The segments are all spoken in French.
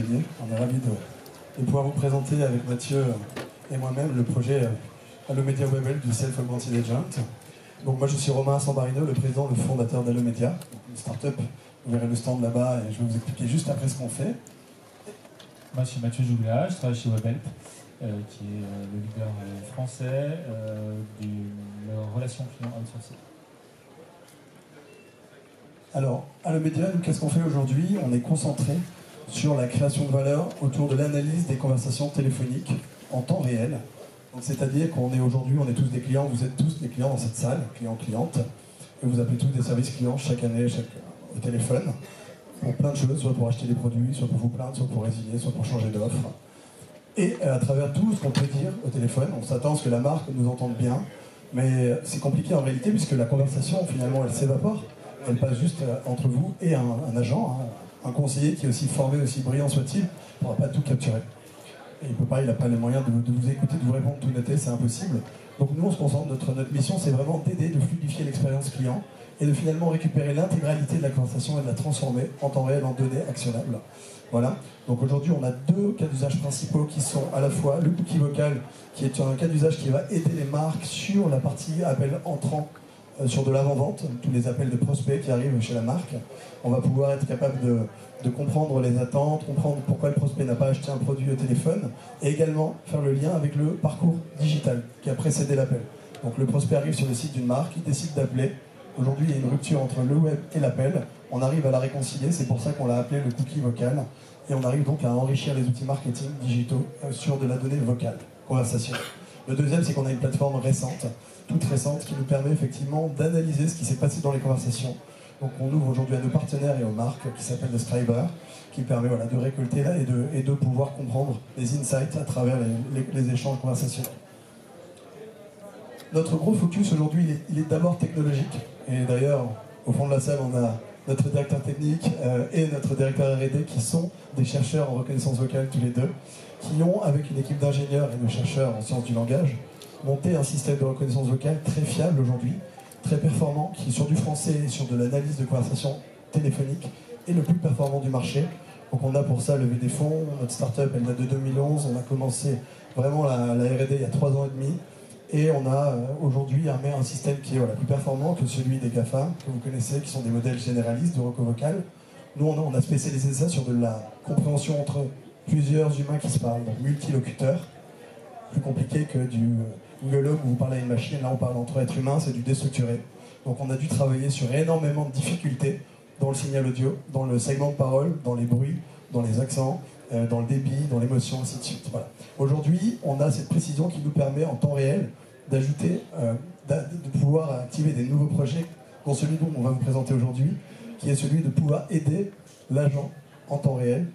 Xavier. On est ravis de pouvoir vous présenter avec Mathieu et moi-même le projet Allomedia Web du Self-Augmented Agent. Donc moi je suis Romain Sambarino, le président, le fondateur d'Allomedia, une start-up. Vous verrez le stand là-bas et je vais vous expliquer juste après ce qu'on fait. Moi je suis Mathieu Jougla, je travaille chez WebHelp, qui est le leader français de la relation client outsourcée. Alors, Allomedia, qu'est-ce qu'on fait aujourd'hui? On est concentré sur la création de valeur autour de l'analyse des conversations téléphoniques en temps réel. Donc, c'est-à-dire qu'on est aujourd'hui, on est tous des clients, vous êtes tous des clients dans cette salle, clients-clientes, et vous appelez tous des services clients chaque année, au téléphone, pour plein de choses, soit pour acheter des produits, soit pour vous plaindre, soit pour résilier, soit pour changer d'offre. Et à travers tout ce qu'on peut dire au téléphone, on s'attend à ce que la marque nous entende bien, mais c'est compliqué en réalité puisque la conversation, finalement, elle s'évapore. Elle passe juste entre vous et un agent, un conseiller qui est aussi formé, aussi brillant soit-il, ne pourra pas tout capturer. Et il n'a pas les moyens de vous écouter, de vous répondre, tout noter, c'est impossible. Donc nous, on se concentre, notre mission, c'est vraiment d'aider, de fluidifier l'expérience client et de finalement récupérer l'intégralité de la conversation et de la transformer en temps réel en données actionnables. Voilà. Donc aujourd'hui, on a deux cas d'usage principaux qui sont à la fois le cookie vocal, qui est un cas d'usage qui va aider les marques sur la partie appel entrant, sur de l'avant-vente, tous les appels de prospects qui arrivent chez la marque. On va pouvoir être capable de comprendre les attentes, comprendre pourquoi le prospect n'a pas acheté un produit au téléphone, et également faire le lien avec le parcours digital qui a précédé l'appel. Donc le prospect arrive sur le site d'une marque, il décide d'appeler. Aujourd'hui, il y a une rupture entre le web et l'appel. On arrive à la réconcilier, c'est pour ça qu'on l'a appelé le cookie vocal. Et on arrive donc à enrichir les outils marketing digitaux sur de la donnée vocale, conversationnelle. Le deuxième, c'est qu'on a une plateforme récente, toute récente, qui nous permet effectivement d'analyser ce qui s'est passé dans les conversations. Donc on ouvre aujourd'hui à nos partenaires et aux marques, qui s'appelle The Scriber, qui permet de récolter là et de pouvoir comprendre les insights à travers les échanges conversationnels. Notre gros focus aujourd'hui, il est d'abord technologique. Et d'ailleurs, au fond de la salle, on a notre directeur technique et notre directeur R&D qui sont des chercheurs en reconnaissance vocale tous les deux, qui ont, avec une équipe d'ingénieurs et de chercheurs en sciences du langage, monté un système de reconnaissance vocale très fiable aujourd'hui, très performant, qui sur du français et sur de l'analyse de conversation téléphonique est le plus performant du marché. Donc on a pour ça levé des fonds, notre start-up elle date de 2011, on a commencé vraiment la R&D il y a 3 ans et demi, et on a aujourd'hui un système qui est plus performant que celui des GAFA, que vous connaissez, qui sont des modèles généralistes de reco vocal. Nous on a spécialisé ça sur de la compréhension entre plusieurs humains qui se parlent, donc multilocuteurs, plus compliqué que du Google où vous parlez à une machine, là on parle entre êtres humains, c'est du déstructuré. Donc on a dû travailler sur énormément de difficultés dans le signal audio, dans le segment de parole, dans les bruits, dans les accents, dans le débit, dans l'émotion, ainsi de suite. Voilà. Aujourd'hui, on a cette précision qui nous permet en temps réel d'ajouter, de pouvoir activer des nouveaux projets, dont celui dont on va vous présenter aujourd'hui, qui est celui de pouvoir aider l'agent en temps réel,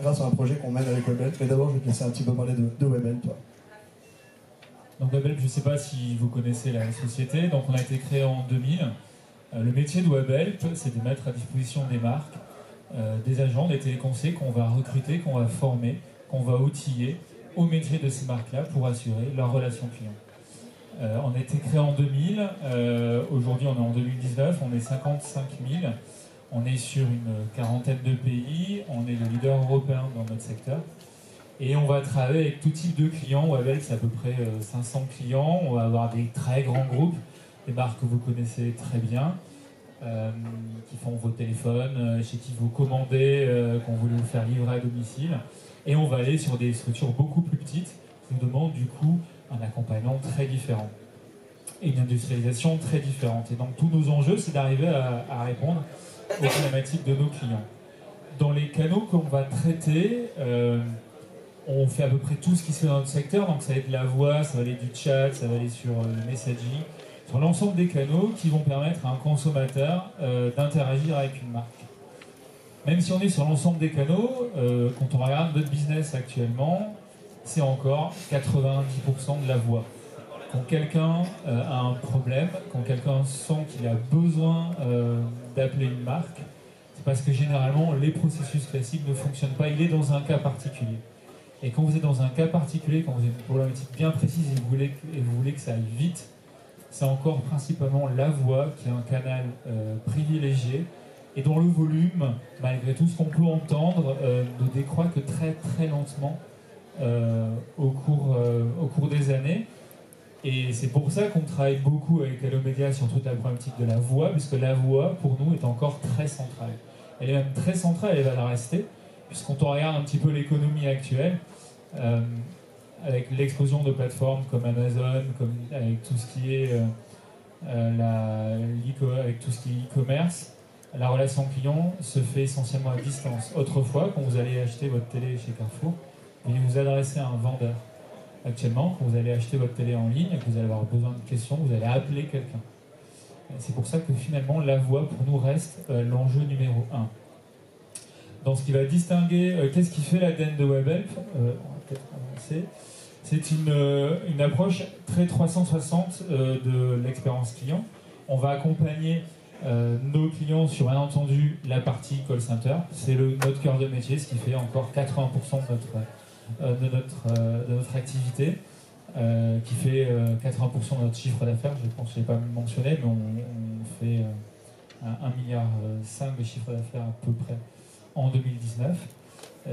grâce à un projet qu'on mène avec WebHelp. Mais d'abord, je vais te laisser un petit peu parler de WebHelp, toi. Donc WebHelp, je ne sais pas si vous connaissez la société, donc on a été créé en 2000. Le métier de WebHelp, c'est de mettre à disposition des marques, des agents, des téléconseillers qu'on va recruter, qu'on va former, qu'on va outiller au métier de ces marques-là pour assurer leur relation client. On a été créé en 2000, aujourd'hui on est en 2019, on est 55 000, on est sur une quarantaine de pays, on est le leader européen dans notre secteur. Et on va travailler avec tout type de clients. WebHelp, c'est à peu près 500 clients. On va avoir des très grands groupes, des marques que vous connaissez très bien, qui font vos téléphones, chez qui vous commandez, qu'on voulait vous faire livrer à domicile. Et on va aller sur des structures beaucoup plus petites, qui nous demandent du coup un accompagnement très différent et une industrialisation très différente. Et donc tous nos enjeux, c'est d'arriver à répondre aux problématiques de nos clients. Dans les canaux qu'on va traiter, on fait à peu près tout ce qui se fait dans notre secteur, donc ça va être de la voix, ça va aller du chat, ça va aller sur le messaging, sur l'ensemble des canaux qui vont permettre à un consommateur d'interagir avec une marque. Même si on est sur l'ensemble des canaux, quand on regarde notre business actuellement, c'est encore 90% de la voix. Quand quelqu'un a un problème, quand quelqu'un sent qu'il a besoin d'appeler une marque, c'est parce que généralement les processus classiques ne fonctionnent pas, il est dans un cas particulier. Et quand vous êtes dans un cas particulier, quand vous avez une problématique bien précise et vous voulez que ça aille vite, c'est encore principalement la voix qui est un canal privilégié et dont le volume, malgré tout ce qu'on peut entendre, ne décroît que très très lentement au cours des années. Et c'est pour ça qu'on travaille beaucoup avec Hello Media sur toute la problématique de la voix, puisque la voix, pour nous, est encore très centrale. Elle est même très centrale, elle va la rester, puisqu'on regarde un petit peu l'économie actuelle, avec l'explosion de plateformes comme Amazon, avec tout ce qui est avec tout ce qui est e-commerce, la relation client se fait essentiellement à distance. Autrefois, quand vous allez acheter votre télé chez Carrefour, vous vous adressez à un vendeur. Actuellement, quand vous allez acheter votre télé en ligne et que vous allez avoir besoin de questions, vous allez appeler quelqu'un. C'est pour ça que finalement, la voix, pour nous, reste l'enjeu numéro 1. Dans ce qui va distinguer, qu'est-ce qui fait l'ADN de WebHelp, on va peut-être commencer. C'est une approche très 360 de l'expérience client. On va accompagner nos clients sur, bien entendu, la partie call center. C'est notre cœur de métier, ce qui fait encore 80% de notre activité, qui fait 80% de notre chiffre d'affaires. Je pense que je ne l'ai pas mentionné, mais on fait 1,5 milliard de chiffre d'affaires à peu près en 2019.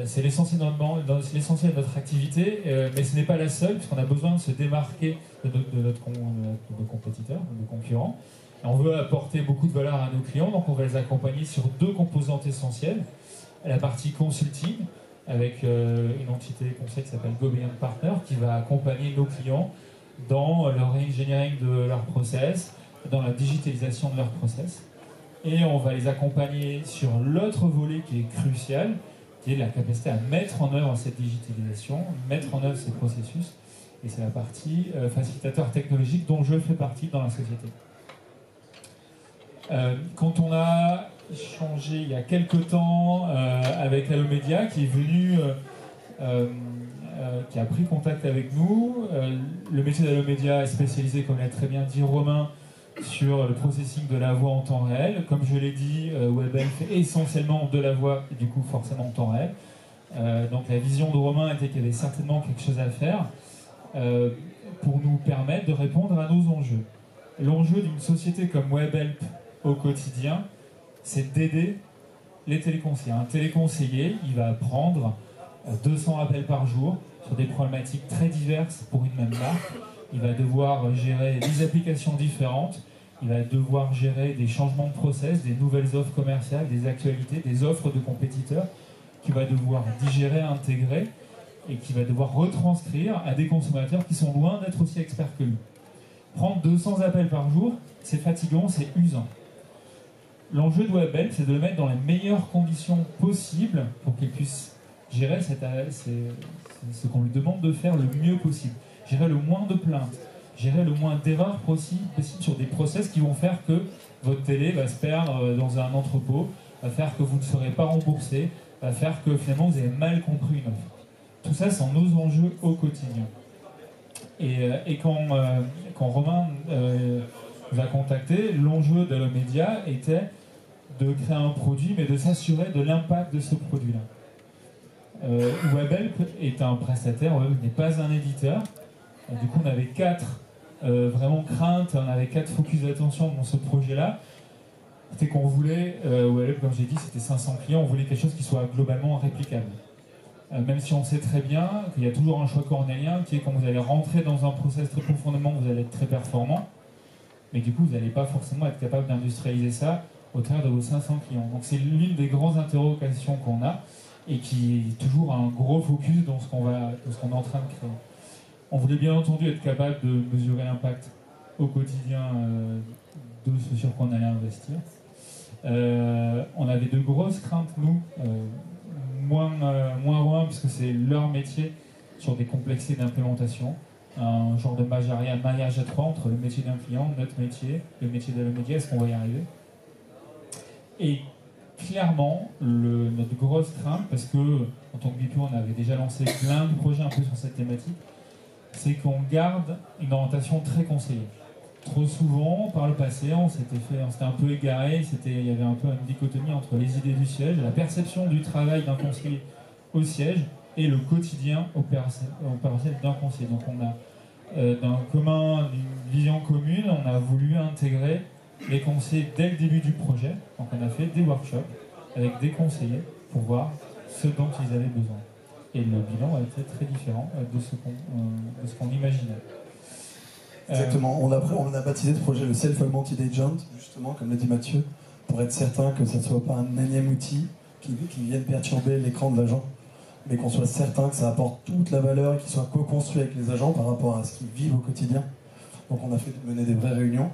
C'est l'essentiel de notre activité, mais ce n'est pas la seule, puisqu'on a besoin de se démarquer de nos compétiteurs, de nos concurrents. Et on veut apporter beaucoup de valeur à nos clients, donc on va les accompagner sur 2 composantes essentielles. La partie consulting, avec une entité conseil qui s'appelle Go Beyond Partner, qui va accompagner nos clients dans le re-engineering de leurs process, dans la digitalisation de leurs process. Et on va les accompagner sur l'autre volet qui est crucial, qui est la capacité à mettre en œuvre cette digitalisation, mettre en œuvre ces processus. Et c'est la partie facilitateur technologique dont je fais partie dans la société. Quand on a échangé il y a quelques temps avec Hello Media, qui est venu, qui a pris contact avec nous, le métier d'Hello Media est spécialisé, comme l'a très bien dit Romain, sur le processing de la voix en temps réel. Comme je l'ai dit, WebHelp fait essentiellement de la voix, et du coup forcément en temps réel. Donc la vision de Romain était qu'il y avait certainement quelque chose à faire pour nous permettre de répondre à nos enjeux. L'enjeu d'une société comme WebHelp au quotidien, c'est d'aider les téléconseillers. Un téléconseiller, il va prendre 200 appels par jour sur des problématiques très diverses pour une même marque. Il va devoir gérer des applications différentes, il va devoir gérer des changements de process, des nouvelles offres commerciales, des actualités, des offres de compétiteurs, qu'il va devoir digérer, intégrer, et qu'il va devoir retranscrire à des consommateurs qui sont loin d'être aussi experts que lui. Prendre 200 appels par jour, c'est fatigant, c'est usant. L'enjeu de WebHelp, c'est de le mettre dans les meilleures conditions possibles pour qu'il puisse gérer ce qu'on lui demande de faire le mieux possible. Gérer le moins de plaintes, gérer le moins d'erreurs possible sur des process qui vont faire que votre télé va se perdre dans un entrepôt, va faire que vous ne serez pas remboursé, va faire que finalement vous avez mal compris une offre. Tout ça, sont nos enjeux au quotidien. Et quand Romain nous a contacté, l'enjeu de Hello Media était de créer un produit, mais de s'assurer de l'impact de ce produit-là. WebHelp est un prestataire, WebHelp n'est pas un éditeur. Du coup, on avait 4 vraiment craintes, on avait 4 focus d'attention dans ce projet-là. C'était qu'on voulait, WebHelp, comme j'ai dit, c'était 500 clients, on voulait quelque chose qui soit globalement réplicable. Même si on sait très bien qu'il y a toujours un choix cornélien, qui est quand vous allez rentrer dans un process très profondément, vous allez être très performant, mais du coup, vous n'allez pas forcément être capable d'industrialiser ça au travers de vos 500 clients. Donc c'est l'une des grandes interrogations qu'on a, et qui est toujours un gros focus dans ce qu'on est en train de créer. On voulait bien entendu être capable de mesurer l'impact au quotidien de ce sur quoi on allait investir. On avait de grosses craintes, nous, moins loin, puisque c'est leur métier, sur des complexités d'implémentation, un genre de mariage à 3 entre le métier d'un client, notre métier, le métier de la média, est-ce qu'on va y arriver? Et clairement, notre grosse crainte, parce que en tant que BPO, on avait déjà lancé plein de projets un peu sur cette thématique, c'est qu'on garde une orientation très conseillée. Trop souvent, par le passé, on s'était un peu égaré, il y avait un peu une dichotomie entre les idées du siège, la perception du travail d'un conseiller au siège et le quotidien opérationnel d'un conseiller. Donc on a, d'une vision commune, on a voulu intégrer les conseillers dès le début du projet. Donc on a fait des workshops avec des conseillers pour voir ce dont ils avaient besoin. Et le bilan a été très différent de ce qu'on imaginait. Exactement. On a baptisé ce projet le Self-Augmented Agent, justement, comme l'a dit Mathieu, pour être certain que ça ne soit pas un énième outil qui vienne perturber l'écran de l'agent, mais qu'on soit certain que ça apporte toute la valeur et qu'il soit co-construit avec les agents par rapport à ce qu'ils vivent au quotidien. Donc on a fait mener des vraies réunions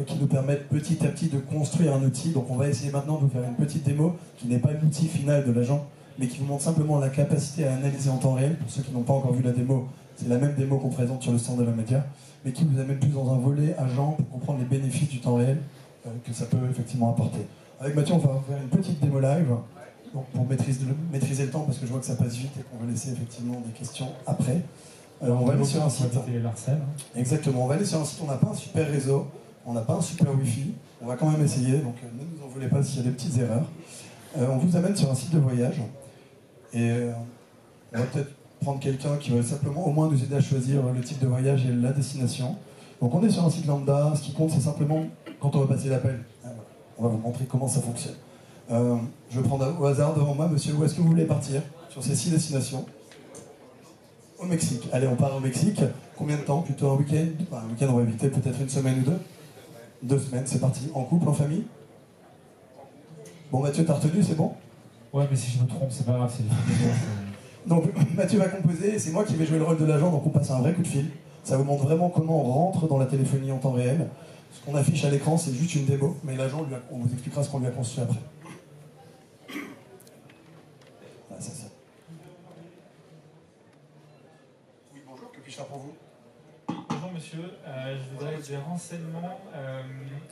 qui nous permettent petit à petit de construire un outil. Donc on va essayer maintenant de vous faire une petite démo qui n'est pas l'outil final de l'agent, mais qui vous montre simplement la capacité à analyser en temps réel. Pour ceux qui n'ont pas encore vu la démo, c'est la même démo qu'on présente sur le stand de la média, mais qui vous amène plus dans un volet agent pour comprendre les bénéfices du temps réel que ça peut effectivement apporter. Avec Mathieu, on va faire une petite démo live donc pour maîtriser le temps, parce que je vois que ça passe vite et qu'on va laisser effectivement des questions après. On va aller sur un site. Exactement, on va aller sur un site, on n'a pas un super réseau, on n'a pas un super wifi, on va quand même essayer, donc ne nous en voulez pas s'il y a des petites erreurs. On vous amène sur un site de voyage, et on va peut-être prendre quelqu'un qui va simplement au moins nous aider à choisir le type de voyage et la destination. Donc on est sur un site lambda, ce qui compte c'est simplement quand on va passer l'appel. On va vous montrer comment ça fonctionne. Je vais prendre au hasard devant moi, monsieur, où est-ce que vous voulez partir sur ces 6 destinations? Au Mexique. Allez, on part au Mexique. Combien de temps? Plutôt un week-end? Un week-end, on va éviter peut-être une semaine ou deux. 2 semaines, c'est parti. En couple, en famille? Bon, Mathieu, t'as retenu, c'est bon? Ouais, mais si je me trompe, c'est pas grave, c'est Donc, Mathieu va composer, et c'est moi qui vais jouer le rôle de l'agent, donc on passe un vrai coup de fil. Ça vous montre vraiment comment on rentre dans la téléphonie en temps réel. Ce qu'on affiche à l'écran, c'est juste une démo, mais l'agent, on vous expliquera ce qu'on lui a construit après. Voilà, c'est ça. Oui, bonjour, que puis-je faire pour vous? Bonjour monsieur, je voudrais des renseignements.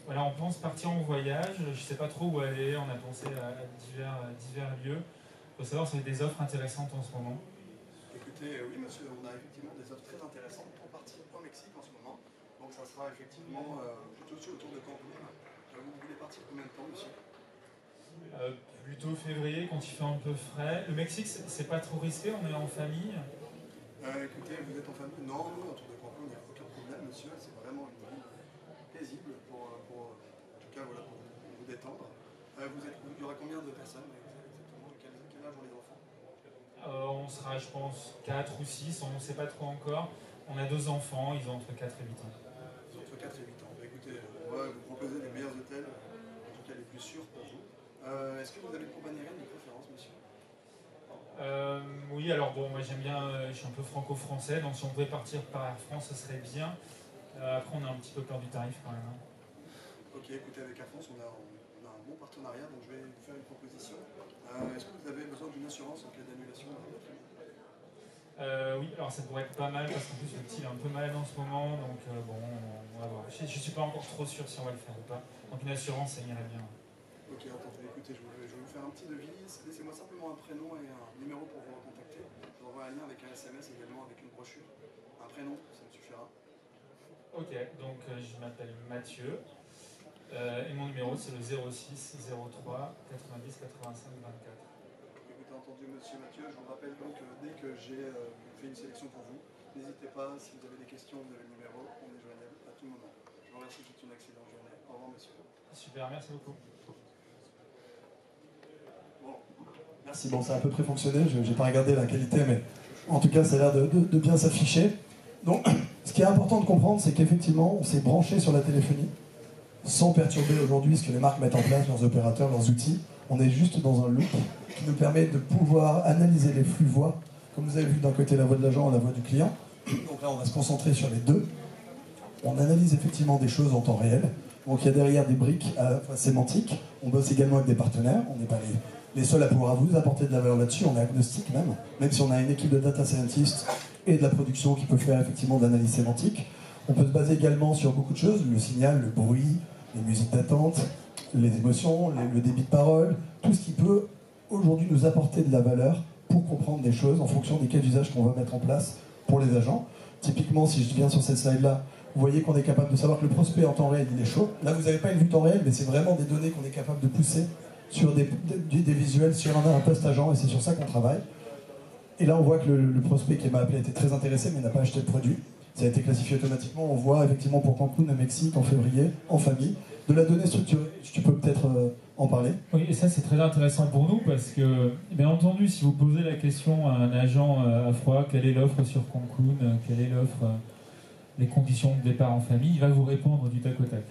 Voilà, on pense partir en voyage, je ne sais pas trop où aller, on a pensé à divers lieux. Il faut savoir si vous avez des offres intéressantes en ce moment. Écoutez, oui monsieur, on a effectivement des offres très intéressantes pour partir au Mexique en ce moment. Donc ça sera effectivement plutôt autour de Cancun. Vous voulez partir combien de temps monsieur? Plutôt février, quand il fait un peu frais. Le Mexique, c'est pas trop risqué, on est en famille. Écoutez, vous êtes en famille? Non, nous, autour de Cancun, il n'y a aucun problème monsieur. C'est vraiment une ville paisible pour en tout cas, voilà, pour vous détendre. Il y aura combien de personnes exactement? Quel âge ont les enfants? On sera, je pense, 4 ou 6, on ne sait pas trop encore. On a 2 enfants, ils ont entre 4 et 8 ans. Ils ont entre 4 et 8 ans. Écoutez, on va vous proposer les meilleurs hôtels, en tout cas les plus sûrs pour vous. Est-ce que vous avez une compagnie aérienne de préférence, monsieur? Oui, alors bon, moi j'aime bien, je suis un peu franco-français, donc si on pouvait partir par Air France, ce serait bien. Après, on a un petit peu peur du tarif quand même. Ok, écoutez, avec Air France, on a un bon partenariat, donc je vais vous faire une proposition. Est-ce que vous avez besoin d'une assurance en cas d'annulation? Oui, alors ça pourrait être pas mal parce qu'en plus le petit est un peu malade en ce moment, donc bon, on va voir. Je suis pas encore trop sûr si on va le faire ou pas. Donc une assurance, ça irait bien. Ok, entendu. Écoutez, je vais vous faire un petit devis. Laissez-moi simplement un prénom et un numéro pour vous recontacter. Je vous envoie un lien avec un SMS également avec une brochure. Un prénom, ça me suffira. Ok, donc je m'appelle Mathieu. Et mon numéro c'est le 06 03 90 85 24. Écoutez, entendu monsieur Mathieu, je vous rappelle donc dès que j'ai fait une sélection pour vous, n'hésitez pas, si vous avez des questions, vous avez le numéro, on est joignable à tout moment. Je vous remercie, je vous souhaite une excellente journée. Au revoir monsieur. Super, merci beaucoup. Bon, merci, bon ça a à peu près fonctionné, je n'ai pas regardé la qualité, mais en tout cas ça a l'air de bien s'afficher. Donc, ce qui est important de comprendre, c'est qu'effectivement, on s'est branché sur la téléphonie, sans perturber aujourd'hui ce que les marques mettent en place, leurs opérateurs, leurs outils. On est juste dans un loop qui nous permet de pouvoir analyser les flux voix, comme vous avez vu d'un côté la voix de l'agent et la voix du client. Donc là, on va se concentrer sur les deux. On analyse effectivement des choses en temps réel. Donc il y a derrière des briques à la fois sémantiques. On bosse également avec des partenaires. On n'est pas les seuls à pouvoir vous apporter de la valeur là-dessus. On est agnostique même si on a une équipe de data scientists et de la production qui peut faire effectivement de l'analyse sémantique. On peut se baser également sur beaucoup de choses, le signal, le bruit, les musiques d'attente, les émotions, le débit de parole, tout ce qui peut aujourd'hui nous apporter de la valeur pour comprendre des choses en fonction des cas d'usage qu'on va mettre en place pour les agents. Typiquement, si je viens sur cette slide-là, vous voyez qu'on est capable de savoir que le prospect en temps réel, il est chaud. Là, vous n'avez pas une vue temps réel, mais c'est vraiment des données qu'on est capable de pousser sur des visuels, sur un post agent, et c'est sur ça qu'on travaille. Et là, on voit que le prospect qui m'a appelé était très intéressé, mais n'a pas acheté le produit. Ça a été classifié automatiquement. On voit effectivement pour Cancun, au Mexique, en février, en famille. de la donnée structurée. Tu peux peut-être en parler. Oui, et ça c'est très intéressant pour nous parce que, bien entendu, si vous posez la question à un agent à froid, quelle est l'offre sur Cancun, quelle est l'offre, les conditions de départ en famille, il va vous répondre du tac au tac.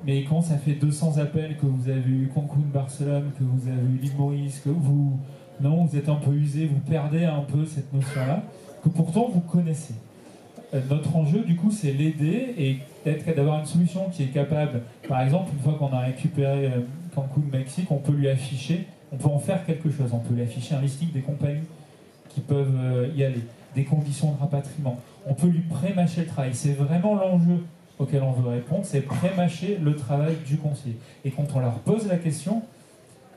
Mais quand ça fait 200 appels que vous avez eu Cancun, Barcelone, que vous avez eu l'île Maurice, que vous êtes un peu usé, vous perdez un peu cette notion-là, que pourtant vous connaissez. Notre enjeu, du coup, c'est l'aider et d'avoir une solution qui est capable, par exemple, une fois qu'on a récupéré Cancun, Mexique, on peut lui afficher, on peut en faire quelque chose, on peut lui afficher un listing des compagnies qui peuvent y aller, des conditions de rapatriement, on peut lui pré-mâcher le travail. C'est vraiment l'enjeu auquel on veut répondre, c'est pré-mâcher le travail du conseiller. Et quand on leur pose la question,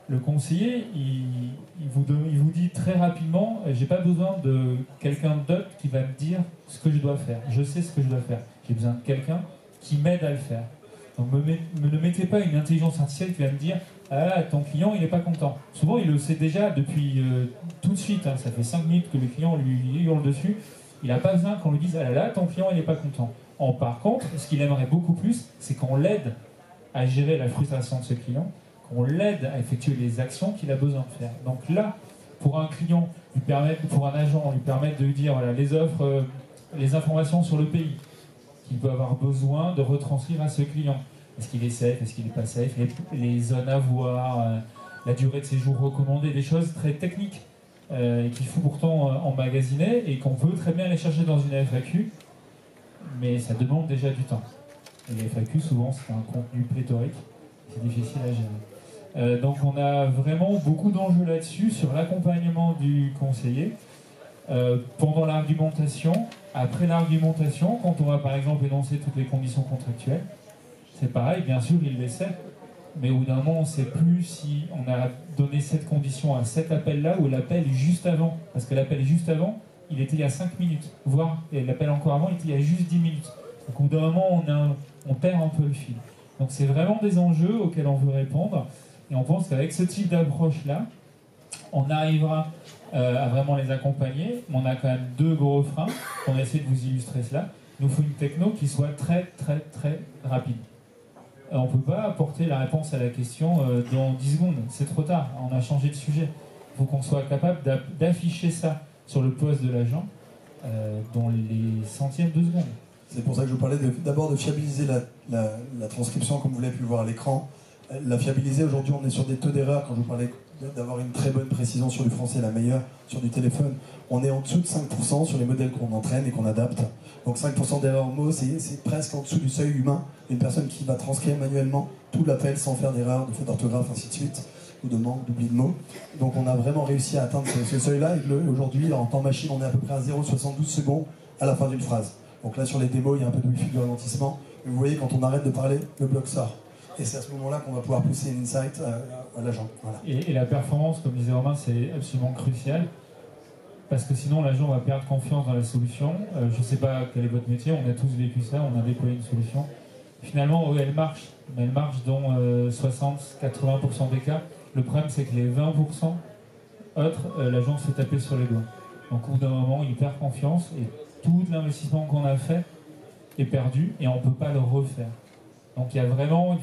le conseiller, il vous dit très rapidement, j'ai pas besoin de quelqu'un d'autre qui va me dire ce que je dois faire. Je sais ce que je dois faire. J'ai besoin de quelqu'un qui m'aide à le faire. Donc ne mettez pas une intelligence artificielle qui va me dire, ah, ton client, il n'est pas content. Souvent, il le sait déjà depuis tout de suite. Ça fait 5 minutes que le client lui hurle dessus. Il n'a pas besoin qu'on lui dise, ah là là, ton client, il n'est pas content. Par contre, ce qu'il aimerait beaucoup plus, c'est qu'on l'aide à gérer la frustration de ce client, qu'on l'aide à effectuer les actions qu'il a besoin de faire. Donc là, pour un client, pour un agent, lui permettre de lui dire voilà, les offres, les informations sur le pays qu'il peut avoir besoin de retranscrire à ce client. Est-ce qu'il est safe, est-ce qu'il n'est pas safe, les zones à voir, la durée de séjour recommandée, des choses très techniques qu'il faut pourtant emmagasiner et qu'on peut très bien aller chercher dans une FAQ, mais ça demande déjà du temps. Et les FAQ, souvent, c'est un contenu pléthorique, c'est difficile à gérer. Donc on a vraiment beaucoup d'enjeux là-dessus, sur l'accompagnement du conseiller, pendant l'argumentation, après l'argumentation, quand on va par exemple énoncer toutes les conditions contractuelles, c'est pareil, bien sûr il les sait, mais au bout d'un moment on ne sait plus si on a donné cette condition à cet appel-là ou l'appel juste avant, parce que l'appel juste avant, il était il y a 5 minutes, voire l'appel encore avant, il était il y a juste 10 minutes. Donc au bout d'un moment on perd un peu le fil. Donc c'est vraiment des enjeux auxquels on veut répondre. Et on pense qu'avec ce type d'approche-là, on arrivera à vraiment les accompagner. Mais on a quand même 2 gros freins. On essaie de vous illustrer cela. Il nous faut une techno qui soit très, très, très rapide. On ne peut pas apporter la réponse à la question dans 10 secondes. C'est trop tard. On a changé de sujet. Il faut qu'on soit capable d'afficher ça sur le poste de l'agent dans les centièmes de seconde. C'est pour ça que je vous parlais d'abord de fiabiliser la transcription, comme vous l'avez pu le voir à l'écran. La fiabiliser, aujourd'hui on est sur des taux d'erreur, quand je vous parlais d'avoir une très bonne précision sur du français, la meilleure sur du téléphone, on est en dessous de 5% sur les modèles qu'on entraîne et qu'on adapte. Donc 5% d'erreur mot, c'est presque en dessous du seuil humain. Une personne qui va transcrire manuellement tout l'appel sans faire d'erreur, de faute d'orthographe, ainsi de suite, ou de manque, d'oubli de mots. Donc on a vraiment réussi à atteindre ce seuil-là, et aujourd'hui en temps machine on est à peu près à 0,72 secondes à la fin d'une phrase. Donc là sur les démos il y a un peu de wifi de ralentissement, mais vous voyez quand on arrête de parler, le bloc sort. Et c'est à ce moment-là qu'on va pouvoir pousser une insight à l'agent. Voilà. Et la performance, comme disait Romain, c'est absolument crucial. Parce que sinon, l'agent va perdre confiance dans la solution. Je ne sais pas quel est votre métier, on a tous vécu ça, on a déployé une solution. Finalement, elle marche, mais elle marche dans 60-80% des cas. Le problème, c'est que les 20% autres, l'agent se fait taper sur les doigts. Donc au bout d'un moment, il perd confiance et tout l'investissement qu'on a fait est perdu et on ne peut pas le refaire. Donc il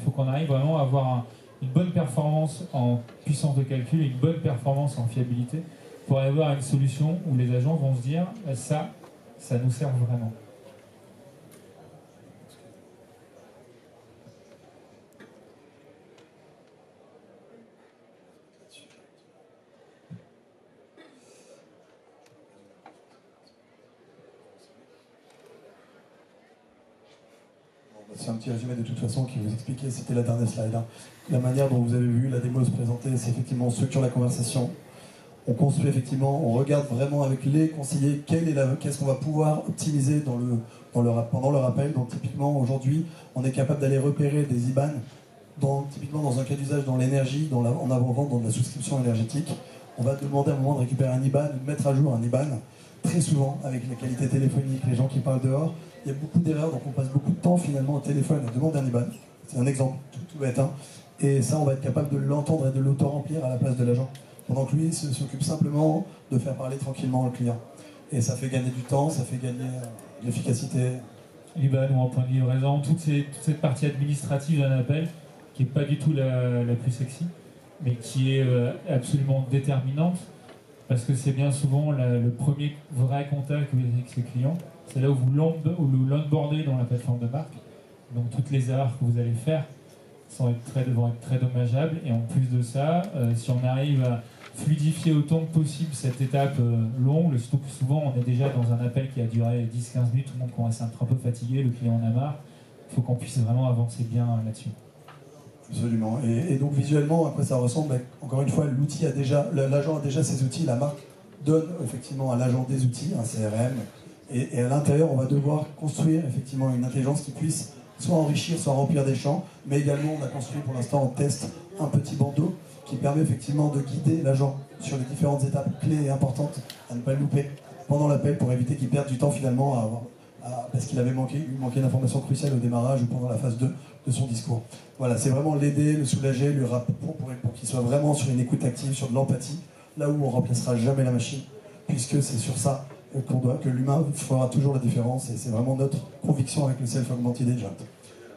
faut qu'on arrive vraiment à avoir une bonne performance en puissance de calcul et une bonne performance en fiabilité pour avoir une solution où les agents vont se dire ça nous sert vraiment. C'est un petit résumé de toute façon qui vous expliquait, c'était la dernière slide. La manière dont vous avez vu la démo se présenter, c'est effectivement on structure la conversation. On construit effectivement, on regarde vraiment avec les conseillers qu'est-ce qu'on va pouvoir optimiser pendant leur appel. Donc typiquement aujourd'hui, on est capable d'aller repérer des IBAN, typiquement dans un cas d'usage dans l'énergie, en avant-vente, dans de la souscription énergétique. On va demander à un moment de récupérer un IBAN, de mettre à jour un IBAN. Très souvent, avec la qualité téléphonique, les gens qui parlent dehors, il y a beaucoup d'erreurs, donc on passe beaucoup de temps finalement au téléphone à demander un IBAN. C'est un exemple tout bête. Et ça, on va être capable de l'entendre et de l'auto-remplir à la place de l'agent. Pendant que lui s'occupe simplement de faire parler tranquillement le client. Et ça fait gagner du temps, ça fait gagner de l'efficacité. l'IBAN ou en point de livraison, toute cette partie administrative d'un appel qui n'est pas du tout la plus sexy, mais qui est absolument déterminante, parce que c'est bien souvent le premier vrai contact que vous avez avec ce client. C'est là où vous l'onboardez dans la plateforme de marque. Donc toutes les erreurs que vous allez faire vont être très dommageables. Et en plus de ça, si on arrive à fluidifier autant que possible cette étape longue, surtout que souvent on est déjà dans un appel qui a duré 10-15 minutes, tout le monde commence à être un peu fatigué, le client en a marre. Il faut qu'on puisse vraiment avancer bien là-dessus. Absolument. Et donc visuellement, à quoi ça ressemble? Encore une fois, l'agent a déjà ses outils, la marque donne effectivement à l'agent des outils, un CRM, et à l'intérieur, on va devoir construire effectivement une intelligence qui puisse soit enrichir, soit remplir des champs, mais également on a construit pour l'instant en test un petit bandeau qui permet effectivement de guider l'agent sur les différentes étapes clés et importantes à ne pas louper pendant l'appel pour éviter qu'il perde du temps finalement parce qu'il avait manqué d'informations cruciales au démarrage ou pendant la phase 2 de son discours. Voilà, c'est vraiment l'aider, le soulager, lui pour qu'il soit vraiment sur une écoute active, sur de l'empathie, là où on ne remplacera jamais la machine, puisque c'est sur ça que l'humain fera toujours la différence, et c'est vraiment notre conviction avec le Self-Augmented Agent.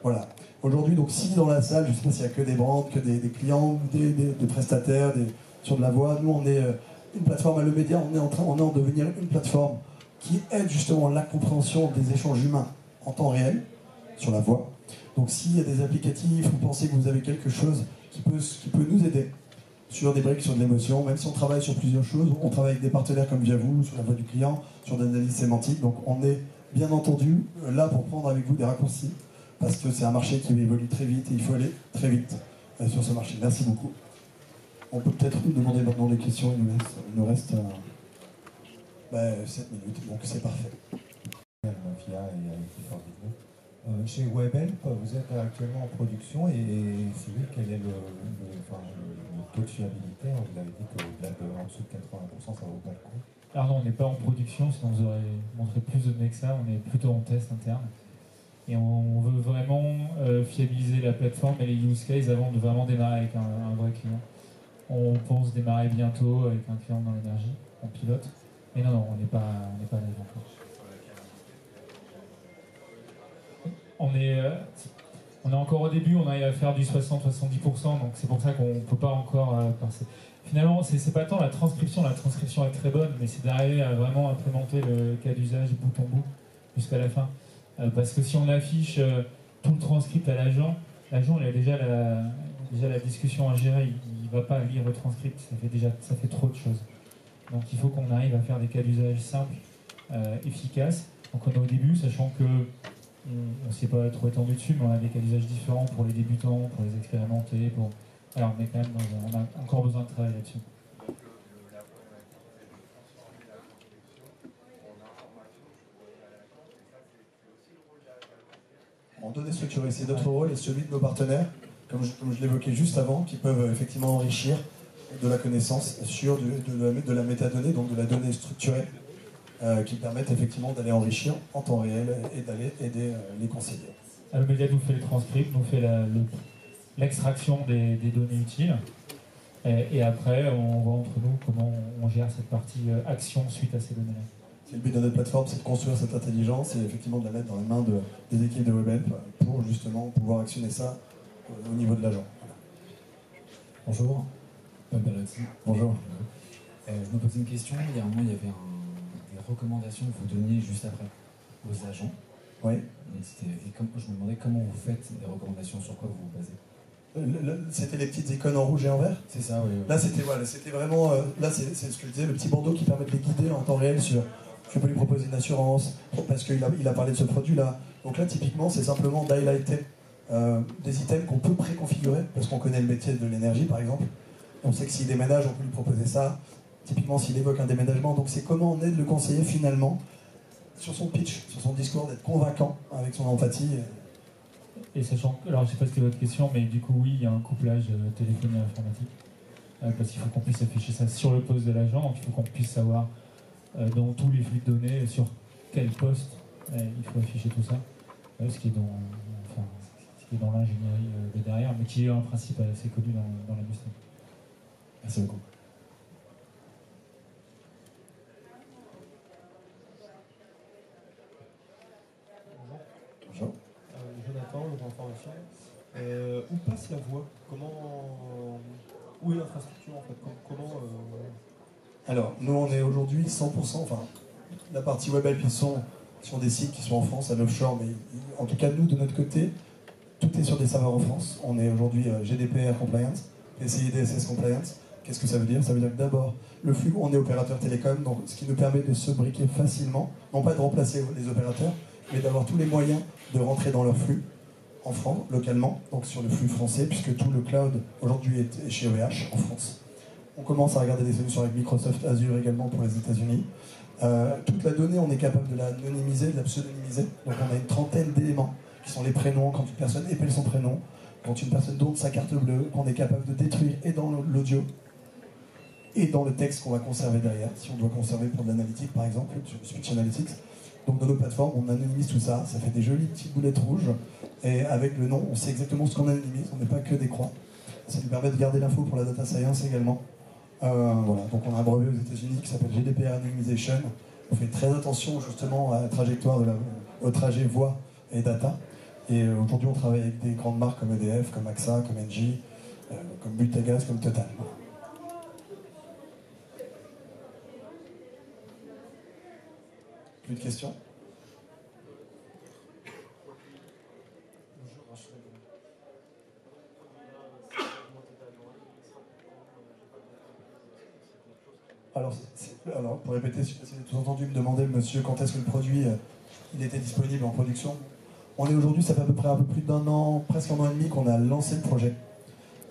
Voilà. Aujourd'hui, donc, si dans la salle, je ne sais pas s'il n'y a que des brands, que des clients, des prestataires, sur de la voix, nous on est une plateforme Allomédia, on est en devenir une plateforme qui aide justement la compréhension des échanges humains en temps réel, sur la voix. Donc s'il y a des applicatifs, vous pensez que vous avez quelque chose qui peut nous aider sur des briques, sur de l'émotion, même si on travaille sur plusieurs choses, on travaille avec des partenaires comme via vous, sur la voix du client, sur de l'analyse sémantique, donc on est bien entendu là pour prendre avec vous des raccourcis, parce que c'est un marché qui évolue très vite et il faut aller très vite sur ce marché. Merci beaucoup. On peut peut-être demander maintenant des questions, il nous reste 7 minutes, donc c'est parfait. Mafia et avec Fort Business. Chez WebHelp, vous êtes actuellement en production et si oui, quel est le taux de fiabilité? Vous avez dit qu'au-delà de en dessous de 80%, ça ne vaut pas le coup. Alors non, on n'est pas en production, sinon vous aurez montré plus de données que ça, on est plutôt en test interne. Et on veut vraiment fiabiliser la plateforme et les use cases avant de vraiment démarrer avec un vrai client. On pense démarrer bientôt avec un client dans l'énergie, en pilote. Mais non, on n'est pas là encore. On est encore au début, on arrive à faire du 60-70%, donc c'est pour ça qu'on ne peut pas encore passer. Finalement, c'est pas tant la transcription est très bonne, mais c'est d'arriver à vraiment implémenter le cas d'usage bout en bout jusqu'à la fin. Parce que si on affiche tout le transcript à l'agent il a déjà la discussion à gérer, il ne va pas lire le transcript, ça fait trop de choses. Donc il faut qu'on arrive à faire des cas d'usage simples, efficaces. Donc on est au début, sachant que on ne s'est pas trop étendu dessus, mais on a des cas d'usage différents pour les débutants, pour les expérimentés. Alors on est quand même on a encore besoin de travailler là-dessus. En données structurées, c'est notre rôle et celui de nos partenaires, comme je l'évoquais juste avant, qui peuvent effectivement enrichir de la connaissance sur de la métadonnée, donc de la donnée structurée, qui permettent effectivement d'aller enrichir en temps réel et d'aller aider les conseillers. Allomédia nous fait le transcript, nous fait l'extraction des données utiles, et après on voit entre nous comment on gère cette partie action suite à ces données-là. C'est le but de notre plateforme, c'est de construire cette intelligence et effectivement de la mettre dans les mains des équipes de WebHelp pour justement pouvoir actionner ça au niveau de l'agent. Bonjour, Bellotti. Bonjour. Je me posais une question. Il y a un moment, il y avait des recommandations que vous donniez juste après aux agents. Oui. Je me demandais comment vous faites des recommandations, sur quoi vous vous basez. C'était les petites icônes en rouge et en vert. C'est ça, oui. Là, c'était vraiment. Là, c'est ce que je disais, le petit bandeau qui permet de les guider en temps réel sur. Je peux lui proposer une assurance parce qu'il a parlé de ce produit-là. Donc là, typiquement, c'est simplement d'highlighter des items qu'on peut préconfigurer parce qu'on connaît le métier de l'énergie, par exemple. On sait que s'il déménage, on peut lui proposer ça. Typiquement, s'il évoque un déménagement. Donc c'est comment on aide le conseiller finalement sur son pitch, sur son discours, d'être convaincant avec son empathie. Et sachant que, alors je ne sais pas ce que votre question, mais du coup oui, il y a un couplage téléphonie informatique. Parce qu'il faut qu'on puisse afficher ça sur le poste de l'agent, donc il faut qu'on puisse savoir dans tous les flux de données sur quel poste il faut afficher tout ça. Ce qui est dans l'ingénierie de derrière, mais qui est un principe assez connu dans l'industrie. Merci beaucoup. Où passe la voix? Où est l'infrastructure en fait? Alors, nous, on est aujourd'hui 100%, enfin, la partie WebHelp, ils sont sur des sites qui sont en France, à l'offshore, mais en tout cas, nous, de notre côté, tout est sur des serveurs en France. On est aujourd'hui GDPR compliance, PCI DSS compliance. Qu'est-ce que ça veut dire? Ça veut dire que d'abord, le flux, on est opérateur télécom, donc ce qui nous permet de se briquer facilement, non pas de remplacer les opérateurs, mais d'avoir tous les moyens de rentrer dans leur flux en France, localement, donc sur le flux français, puisque tout le cloud aujourd'hui est chez OVH en France. On commence à regarder des solutions avec Microsoft Azure également pour les États-Unis. Toute la donnée, on est capable de l'anonymiser, de la pseudonymiser. Donc on a une trentaine d'éléments qui sont les prénoms, quand une personne épelle son prénom, quand une personne donne sa carte bleue, qu'on est capable de détruire et dans l'audio et dans le texte qu'on va conserver derrière, si on doit conserver pour de l'analytique par exemple, sur le Speech Analytics. Donc dans nos plateformes, on anonymise tout ça, ça fait des jolies petites boulettes rouges, et avec le nom, on sait exactement ce qu'on anonymise, on n'est pas que des croix. Ça nous permet de garder l'info pour la data science également. Voilà. Donc on a un brevet aux États-Unis qui s'appelle GDPR Anonymization. On fait très attention justement à la trajectoire au trajet voix et data. Et aujourd'hui, on travaille avec des grandes marques comme EDF, comme AXA, comme Engie, comme Butagaz, comme Total. Plus de questions? Alors, pour répéter, si vous avez tout entendu me demander, monsieur, quand est-ce que le produit il était disponible en production. On est aujourd'hui, ça fait à peu près un peu plus d'un an, presque un an et demi qu'on a lancé le projet.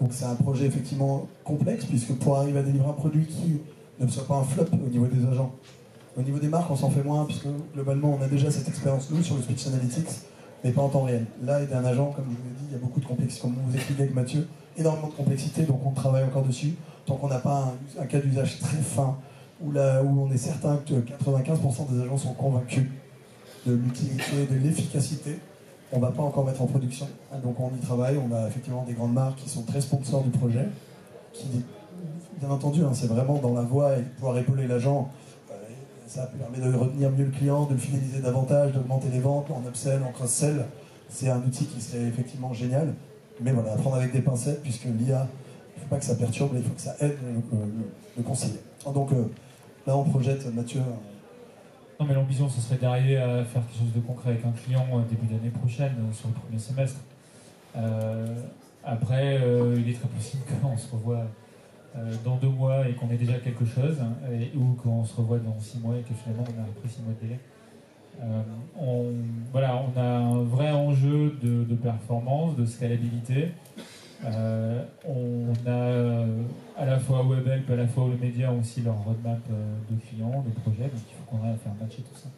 Donc c'est un projet effectivement complexe, puisque pour arriver à délivrer un produit qui ne soit pas un flop au niveau des agents, au niveau des marques, on s'en fait moins, puisque globalement, on a déjà cette expérience, nous, sur le Speech Analytics, mais pas en temps réel. Là, aider un agent, comme je vous l'ai dit, il y a beaucoup de complexité, comme vous expliquez avec Mathieu, énormément de complexité, donc on travaille encore dessus, tant qu'on n'a pas un cas d'usage très fin, où on est certain que 95% des agents sont convaincus de l'utilité, de l'efficacité, on ne va pas encore mettre en production. Donc on y travaille, on a effectivement des grandes marques qui sont très sponsors du projet, qui, bien entendu, c'est vraiment dans la voie et pouvoir épauler l'agent. Ça permet de retenir mieux le client, de le fidéliser davantage, d'augmenter les ventes en upsell, en cross-sell. C'est un outil qui serait effectivement génial. Mais voilà, à prendre avec des pincettes, puisque l'IA, il ne faut pas que ça perturbe, il faut que ça aide le conseiller. Donc là, on projette, Mathieu. Non, mais l'ambition, ce serait d'arriver à faire quelque chose de concret avec un client début d'année prochaine, sur le premier semestre. Après, il est très possible qu'on se revoie dans 2 mois et qu'on ait déjà quelque chose, ou qu'on se revoit dans 6 mois et que finalement on a pris 6 mois de délai. On a un vrai enjeu de performance, de scalabilité. On a à la fois WebHelp, à la fois le média ont aussi leur roadmap de clients, de projets, donc il faut qu'on arrive à faire matcher tout ça.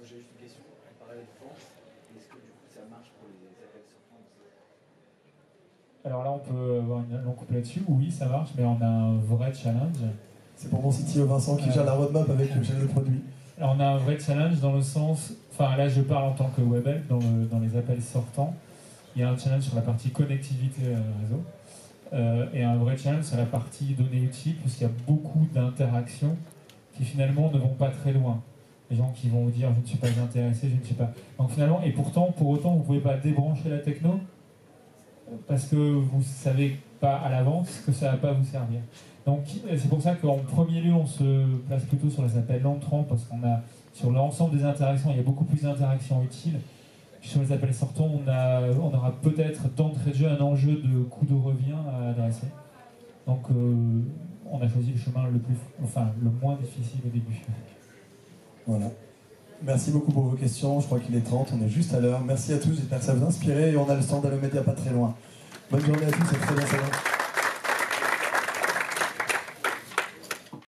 J'ai juste une question, on parlait de vente, est-ce que du coup ça marche pour les appels sortants aussi? Alors là on peut avoir une longue coupe là-dessus, oui ça marche, mais on a un vrai challenge. C'est pour mon CTO Vincent qui gère la roadmap avec le chef de produit. Alors on a un vrai challenge dans le sens, enfin là je parle en tant que WebHelp dans les appels sortants, il y a un challenge sur la partie connectivité réseau et un vrai challenge sur la partie données utiles, puisqu'il y a beaucoup d'interactions qui finalement ne vont pas très loin. Les gens qui vont vous dire je ne suis pas intéressé, je ne sais pas. Donc finalement, et pourtant, pour autant, vous ne pouvez pas débrancher la techno parce que vous ne savez pas à l'avance que ça ne va pas vous servir. Donc c'est pour ça qu'en premier lieu, on se place plutôt sur les appels entrants, parce qu'on a, sur l'ensemble des interactions, il y a beaucoup plus d'interactions utiles. Puis sur les appels sortants, on aura peut-être d'entrée de jeu un enjeu de coût de revient à adresser. Donc on a choisi le chemin le moins difficile au début. Voilà. Merci beaucoup pour vos questions. Je crois qu'il est 30, on est juste à l'heure. Merci à tous, j'espère que ça vous a inspiré et on a le stand à le média pas très loin. Bonne journée à tous et très bien salon.